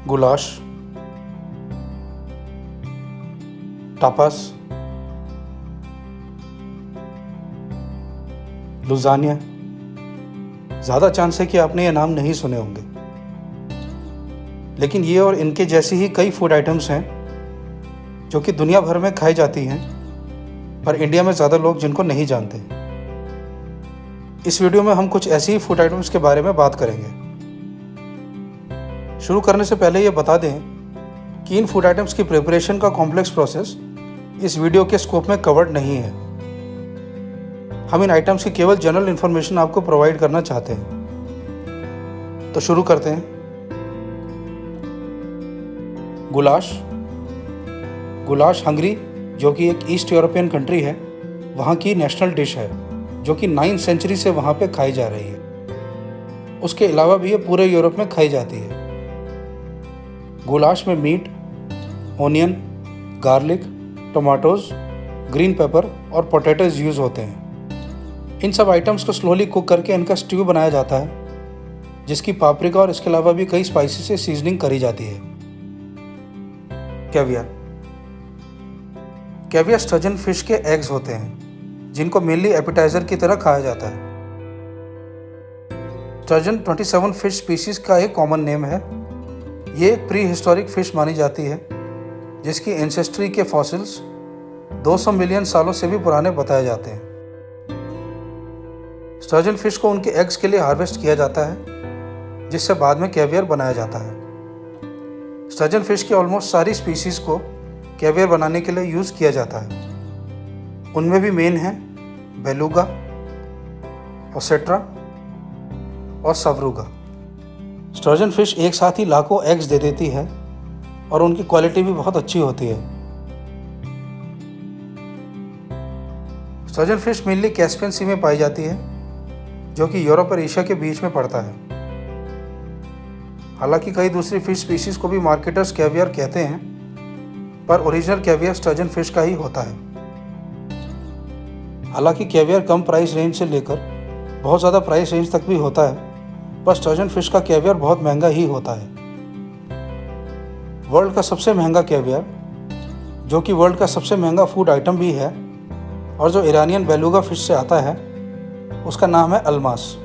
Goulash, tapas, लुज़ानिया। ज़्यादा chance है कि आपने ये नाम नहीं सुने होंगे, लेकिन ये और इनके जैसी ही कई फूड आइटम्स हैं जो कि दुनिया भर में खाई जाती हैं, पर इंडिया में ज़्यादा लोग जिनको नहीं जानते। इस वीडियो में हम कुछ ऐसी ही फूड आइटम्स के बारे में बात करेंगे। शुरू करने से पहले ये बता दें कि इन फूड आइटम्स की प्रिपरेशन का कॉम्प्लेक्स प्रोसेस इस वीडियो के स्कोप में कवर्ड नहीं है। हम इन आइटम्स की केवल जनरल इन्फॉर्मेशन आपको प्रोवाइड करना चाहते हैं। तो शुरू करते हैं। गुलाश। गुलाश हंगरी, जो कि एक ईस्ट यूरोपियन कंट्री है, वहाँ की नेशनल डिश है, जो कि 9th सेंचुरी से वहाँ पे खाई जा रही है। उसके अलावा भी ये पूरे यूरोप में खाई जाती है। गुलाश में meat, onion, garlic, tomatoes, green pepper और पोटैटोज यूज़ होते हैं। इन सब आइटम्स को स्लोली कुक करके इनका स्ट्यू बनाया जाता है, जिसकी पापरिका और इसके अलावा भी कई स्पाइसी से सीजनिंग करी जाती है। कैवियर। कैवियर स्टर्जन फिश के एग्स होते हैं, जिनको मेनली एपिटाइजर की तरह खाया जाता है। स्टर्जन 27 फिश स्पीसीज का एक कॉमन नेम है। ये एक प्री हिस्टोरिक फिश मानी जाती है, जिसकी एंसेस्ट्री के फॉसिल्स 200 मिलियन सालों से भी पुराने बताए जाते हैं। स्टर्जन फिश को उनके एग्स के लिए हार्वेस्ट किया जाता है, जिससे बाद में कैवियर बनाया जाता है। स्टर्जन फिश की ऑलमोस्ट सारी स्पीसीज को कैवियर बनाने के लिए यूज़ किया जाता है। उनमें भी मेन हैं बेलुगा, ओसेट्रा और सवरुगा। स्टर्जन फिश एक साथ ही लाखों एग्स दे देती है और उनकी क्वालिटी भी बहुत अच्छी होती है। स्टर्जन फिश मेनली कैस्पियन सी में पाई जाती है, जो कि यूरोप और एशिया के बीच में पड़ता है। हालांकि कई दूसरी फिश स्पीशीज को भी मार्केटर्स कैवियर कहते हैं, पर ओरिजिनल कैवियर स्टर्जन फिश का ही होता है। हालांकि कैवियर कम प्राइस रेंज से लेकर बहुत ज़्यादा प्राइस रेंज तक भी होता है, पर स्टर्जन फिश का कैवियर बहुत महंगा ही होता है। वर्ल्ड का सबसे महंगा कैवियर, जो कि वर्ल्ड का सबसे महंगा फूड आइटम भी है और जो ईरानियन बेलुगा फिश से आता है, उसका नाम है अल्मास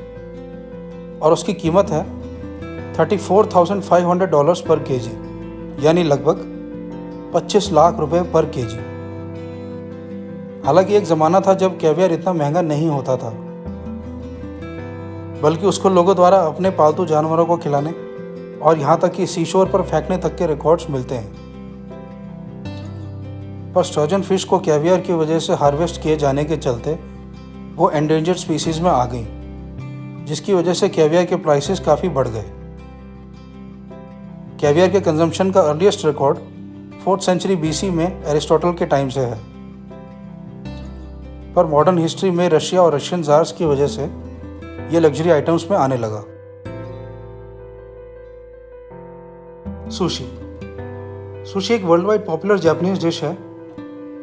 और उसकी कीमत है $34,500 पर केजी, यानी लगभग 25 लाख रुपए पर केजी। हालांकि एक ज़माना था जब कैवियर इतना महंगा नहीं होता था, बल्कि उसको लोगों द्वारा अपने पालतू जानवरों को खिलाने और यहाँ तक कि सीशोर पर फेंकने तक के रिकॉर्ड्स मिलते हैं। पर स्टर्जन फिश को कैवियर की वजह से हार्वेस्ट किए जाने के चलते वो एंडेंजर्ड स्पीसीज में आ गई, जिसकी वजह से कैवियर के प्राइसेस काफ़ी बढ़ गए। कैवियर के कंजम्पशन का earliest record 4th century BC में एरिस्टोटल के टाइम से है, पर मॉडर्न हिस्ट्री में रशिया और रशियन ज़ार्स की वजह से ये लग्जरी आइटम्स में आने लगा। सुशी। सुशी एक world wide popular Japanese dish है,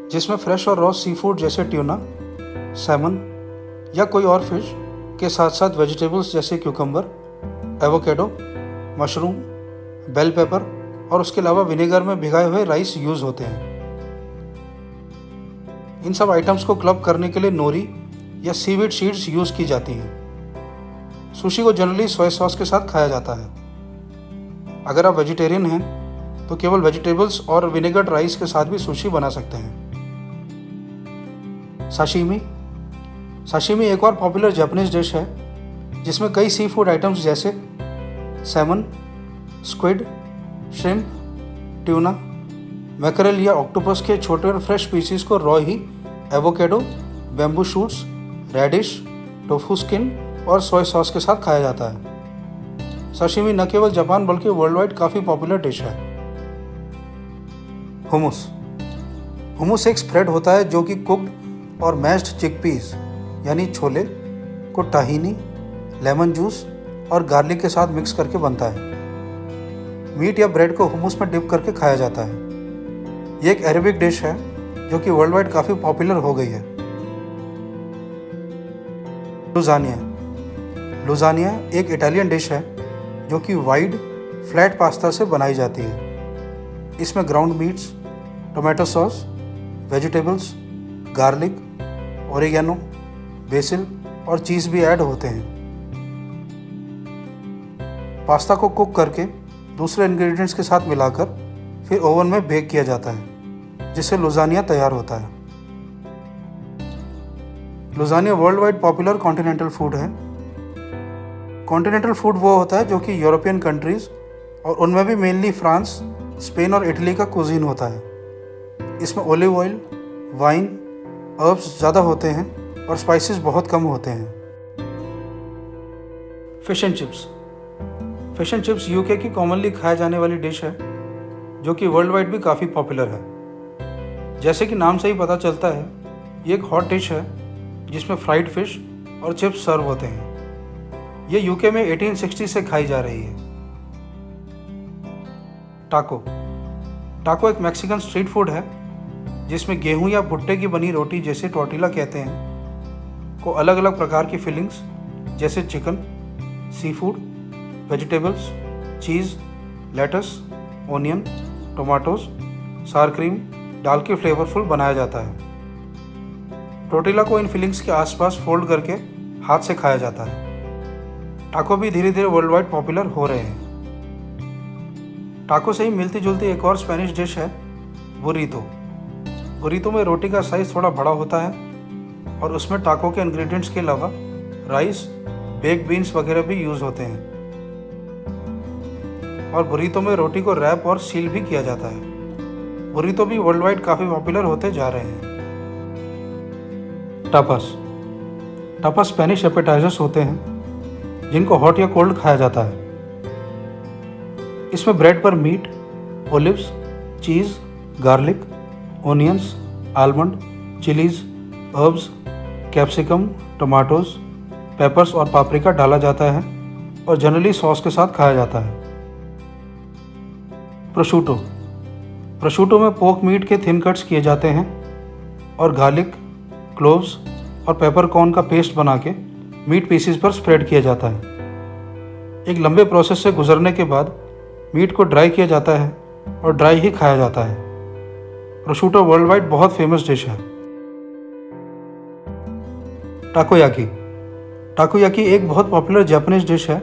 जिसमें फ्रेश और रॉ सी फूड जैसे ट्यूना, सैमन या कोई और फिश के साथ साथ वेजिटेबल्स जैसे cucumber, avocado, mushroom, bell pepper और उसके अलावा विनेगर में भिगाए हुए राइस यूज़ होते हैं। इन सब आइटम्स को क्लब करने के लिए नोरी या सीवीड सीड्स यूज़ की जाती हैं। सुशी को जनरली सोया सॉस के साथ खाया जाता है। अगर आप वेजिटेरियन हैं तो केवल वेजिटेबल्स और विनेगर्ड राइस के साथ भी सुशी बना सकते हैं। साशिमी। साशिमी एक और पॉपुलर जापानीज डिश है, जिसमें कई सी फूड आइटम्स जैसे salmon, squid, shrimp, tuna, mackerel या ऑक्टोपस के छोटे और फ्रेश पीसीस को रॉ ही avocado, bamboo shoots, radish, tofu skin और सोया सॉस के साथ खाया जाता है। साशिमी न केवल जापान बल्कि वर्ल्ड वाइड काफ़ी पॉपुलर डिश है। हुमुस। हुमुस एक स्प्रेड होता है जो कि कुक्ड और मैश्ड चिकपीस यानी छोले को टाहिनी, लेमन जूस और गार्लिक के साथ मिक्स करके बनता है। मीट या ब्रेड को हुमुस में डिप करके खाया जाता है। ये एक अरेबिक डिश है जो कि वर्ल्ड वाइड काफ़ी पॉपुलर हो गई है। लुज़ानिया। लुज़ानिया एक इटालियन डिश है जो कि वाइड, फ्लैट पास्ता से बनाई जाती है। इसमें ground meets, tomato sauce, vegetables, garlic, oregano, BECIL और चीज़ भी ऐड होते हैं। पास्ता को कुक करके दूसरे इंग्रेडिएंट्स के साथ मिलाकर फिर ओवन में बेक किया जाता है, जिससे लुज़ानिया तैयार होता है। Lasagna world wide popular continental food है। कॉन्टिनेंटल फूड वो होता है जो कि यूरोपियन कंट्रीज़ और उनमें भी मेनली फ्रांस, स्पेन और इटली का कुजीन होता है। इसमें ओलिव ऑयल, वाइन, हर्ब्स ज़्यादा होते हैं और स्पाइसेस बहुत कम होते हैं। Fish and chips. Fish and chips UK की कॉमनली खाए जाने वाली डिश है जो कि वर्ल्ड वाइड भी काफ़ी पॉपुलर है। जैसे कि नाम से ही पता चलता है, ये एक हॉट डिश है जिसमें फ्राइड फिश और चिप्स सर्व होते हैं। ये यूके में 1860 से खाई जा रही है। टाको। टाको एक मैक्सिकन स्ट्रीट फूड है जिसमें गेहूं या भुट्टे की बनी रोटी, जैसे टोर्टिला कहते हैं, को अलग अलग प्रकार की फिलिंग्स जैसे चिकन, सी फूड, वेजिटेबल्स, चीज़, लेटस, ओनियन, टोमेटोज, सार क्रीम डाल के फ्लेवरफुल बनाया जाता है। टोर्टिला को इन फिलिंग्स के आसपास फोल्ड करके हाथ से खाया जाता है। टाको भी धीरे धीरे वर्ल्ड वाइड पॉपुलर हो रहे हैं। टाको से ही मिलती जुलती एक और स्पेनिश डिश है बुरीतो। बुरीतो में रोटी का साइज़ थोड़ा बड़ा होता है और उसमें टाको के इंग्रेडिएंट्स के अलावा राइस, बेक बीन्स वगैरह भी यूज़ होते हैं। और बुरीतो में रोटी को रैप और सील भी किया जाता है। बुरीतो भी वर्ल्ड वाइड काफ़ी पॉपुलर होते जा रहे हैं। टापास। टापास स्पेनिश एपेटाइजर्स होते हैं जिनको हॉट या कोल्ड खाया जाता है। इसमें ब्रेड पर meat, olives, cheese, garlic, onions, almond, chillies, herbs, capsicum, tomatoes, peppers और पापरिका डाला जाता है और जनरली सॉस के साथ खाया जाता है। प्रोशूटो। प्रोशूटो में पोर्क मीट के थिन कट्स किए जाते हैं और गार्लिक, क्लोव्स और पेपरकॉर्न का पेस्ट बना के मीट पीसीज पर स्प्रेड किया जाता है। एक लंबे प्रोसेस से गुजरने के बाद मीट को ड्राई किया जाता है और ड्राई ही खाया जाता है। प्रोशूटो वर्ल्ड वाइड बहुत फेमस डिश है। टाकोयाकी। टाकोयाकी एक बहुत पॉपुलर जापानीज डिश है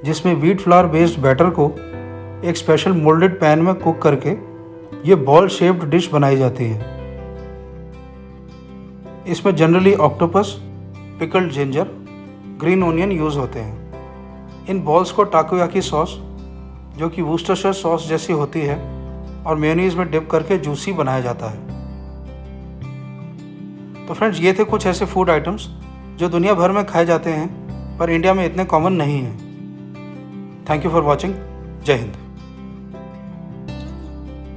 जिसमें व्हीट फ्लावर बेस्ड बैटर को एक स्पेशल मोल्डेड पैन में कुक करके ये बॉल शेप्ड डिश बनाई जाती है। इसमें generally octopus, pickled ginger, green onion use होते हैं। इन बॉल्स को टाकोयाकी सॉस, जो कि वुस्टरशायर सॉस जैसी होती है, और मेयोनीज में डिप करके जूसी बनाया जाता है। तो फ्रेंड्स, ये थे कुछ ऐसे फूड आइटम्स जो दुनिया भर में खाए जाते हैं पर इंडिया में इतने कॉमन नहीं हैं। Thank you for watching. जय हिंद।